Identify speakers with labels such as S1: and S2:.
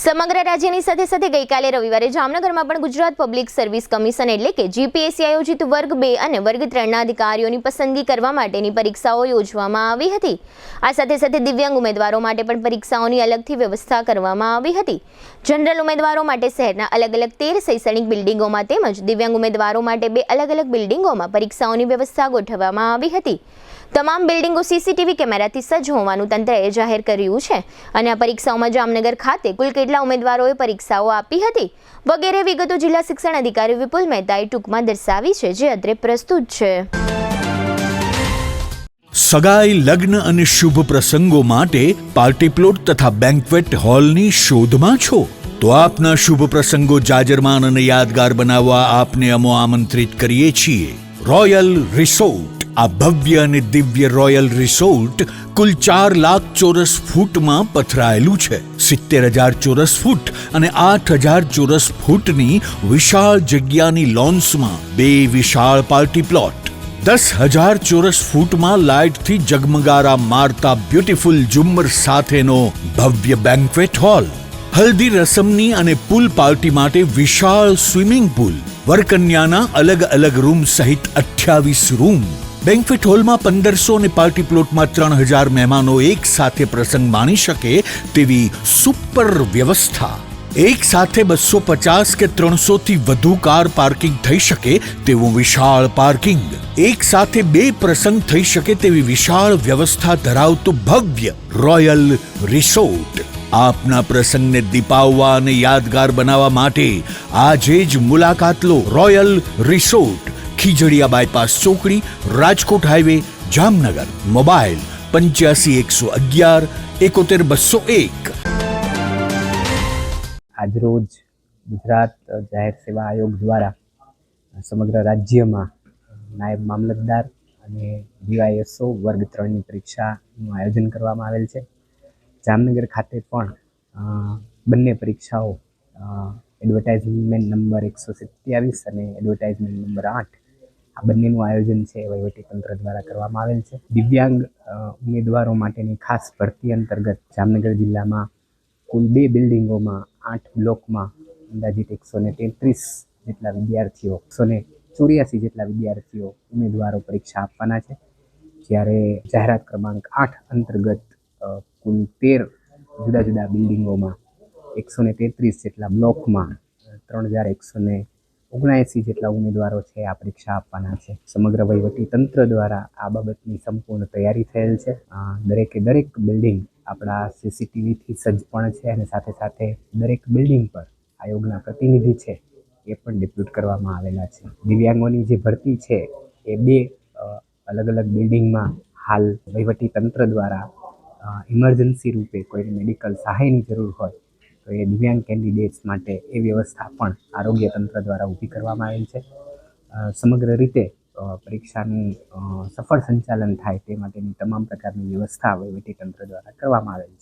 S1: સમગ્ર રાજ્યની સાથે સાથે ગઈકાલે રવિવારે જામનગરમાં પણ ગુજરાત પબ્લિક સર્વિસ કમિશન એટલે કે જીપીએસસી આયોજિત વર્ગ 2 અને વર્ગ 3ના અધિકારીઓની પસંદગી કરવા માટેની પરીક્ષાઓ યોજવામાં આવી હતી। આ સાથે સાથે દિવ્યાંગ ઉમેદવારો માટે પણ પરીક્ષાઓની અલગથી વ્યવસ્થા કરવામાં આવી હતી। જનરલ ઉમેદવારો માટે શહેરના અલગ અલગ 13 શૈક્ષણિક બિલ્ડિંગોમાં તેમજ દિવ્યાંગ ઉમેદવારો માટે 2 અલગ અલગ બિલ્ડિંગોમાં પરીક્ષાઓની વ્યવસ્થા ગોઠવવામાં આવી હતી। તમામ બિલ્ડિંગો સીસીટીવી કેમેરાથી સજ્જ હોવાનું તંત્રએ જાહેર કર્યું છે અને આ પરીક્ષાઓમાં જામનગર ખાતે કુલ કેટલા ઉમેદવારોએ પરીક્ષાઓ આપી હતી વગેરે વિગતો જિલ્લા શિક્ષણ અધિકારી વિપુલ મહેતાએ ટૂંકમાં દર્શાવી છે, જે અત્રે પ્રસ્તુત છે।
S2: સગાઈ, લગ્ન અને શુભ પ્રસંગો માટે પાર્ટી પ્લોટ તથા બેન્ક્વેટ હોલની શોધમાં છો તો આપના શુભ પ્રસંગો જાજરમાન અને યાદગાર બનાવવા આપને અમો આમંત્રિત કરીએ છીએ। રોયલ રિસોર્ટ, આ ભવ્ય અને દિવ્ય રોયલ રિસોર્ટ કુલ 4 લાખ ચોરસ ફૂટમાં પથરાયેલું છે। 70,000 ચોરસ ફૂટ અને 8,000 ચોરસ ફૂટની વિશાળ જગ્યાની લોન્સમાં 2 વિશાળ પાર્ટી પ્લોટ, 10,000 ચોરસ ફૂટમાં લાઇટથી જગમગારા મારતા બ્યુટીફુલ ઝુમ્મર સાથેનો ભવ્ય બેન્ક્વેટ હોલ, હલ્દી રસમની અને પૂલ પાર્ટી માટે વિશાળ સ્વિમિંગ પૂલ, વરકન્યાના અલગ અલગ રૂમ સહિત 28 રૂમ, બેન્ક્વેટ હોલમાં 1500 અને પાર્ટી પ્લોટમાં 3000 મહેમાનો એક સાથે પ્રસંગ માણી શકે તેવી સુપર વ્યવસ્થા, એક સાથે 250 કે 300 થી વધુ કાર પાર્કિંગ થઈ શકે તેવું વિશાળ પાર્કિંગ, એક સાથે 2 પ્રસંગ થઈ શકે તેવી વિશાળ વ્યવસ્થા ધરાવતો ભવ્ય રોયલ રિસોર્ટ। આપના પ્રસંગને દીપાવવા અને યાદગાર બનાવવા માટે આજે જ મુલાકાત લો। રોયલ રિસોર્ટ, ખીજડીયા બાયપાસ ચોકડી, રાજકોટ હાઈવે, જામનગર। મોબાઈલ 85 111 71 201।
S3: આજરોજ ગુજરાત જાહેર સેવા આયોગ દ્વારા સમગ્ર રાજ્યમાં નાયબ મામલતદાર અને ડીવાયએસઓ વર્ગ 3ની પરીક્ષાનું આયોજન કરવામાં આવેલ છે। જામનગર ખાતે પણ બંને પરીક્ષાઓ એડવર્ટાઇઝમેન્ટ નંબર 127 અને એડવર્ટાઇઝમેન્ટ નંબર 8 આ બંનેનું આયોજન છે વહીવટીતંત્ર દ્વારા કરવામાં આવેલ છે। દિવ્યાંગ ઉમેદવારો માટેની ખાસ ભરતી અંતર્ગત જામનગર જિલ્લામાં કુલ 2 બિલ્ડિંગોમાં 8 બ્લોકમાં અંદાજિત 133 જેટલા વિદ્યાર્થીઓ 184 જેટલા વિદ્યાર્થીઓ ઉમેદવારો પરીક્ષા આપવાના છે, જ્યારે જાહેરાત ક્રમાંક 8 અંતર્ગત કુલ 13 જુદા જુદા બિલ્ડિંગોમાં 133 જેટલા બ્લોકમાં 3179 જેટલા ઉમેદવારો છે આ પરીક્ષા આપવાના છે। સમગ્ર વહીવટી તંત્ર દ્વારા આ બાબતની સંપૂર્ણ તૈયારી થયેલ છે। દરેક બિલ્ડિંગ આપણા સીસીટીવીથી સજ્જ પણ છે અને સાથે સાથે દરેક બિલ્ડિંગ પર આયોગના પ્રતિનિધિ છે એ પણ ડિપ્યુટ કરવામાં આવેલા છે। દિવ્યાંગોની જે ભરતી છે એ 2 અલગ અલગ બિલ્ડિંગમાં હાલ વહીવટી તંત્ર દ્વારા ઇમરજન્સી રૂપે કોઈને મેડિકલ સહાયની જરૂર હોય તો એ દિવ્યાંગ કેન્ડિડેટ્સ માટે એ વ્યવસ્થા પણ આરોગ્ય તંત્ર દ્વારા ઊભી કરવામાં આવેલ છે। સમગ્ર રીતે પરીક્ષાનું સફળ સંચાલન થાય તે માટેની તમામ પ્રકારની વ્યવસ્થા વહીવટી તંત્ર દ્વારા કરવામાં આવેલ છે।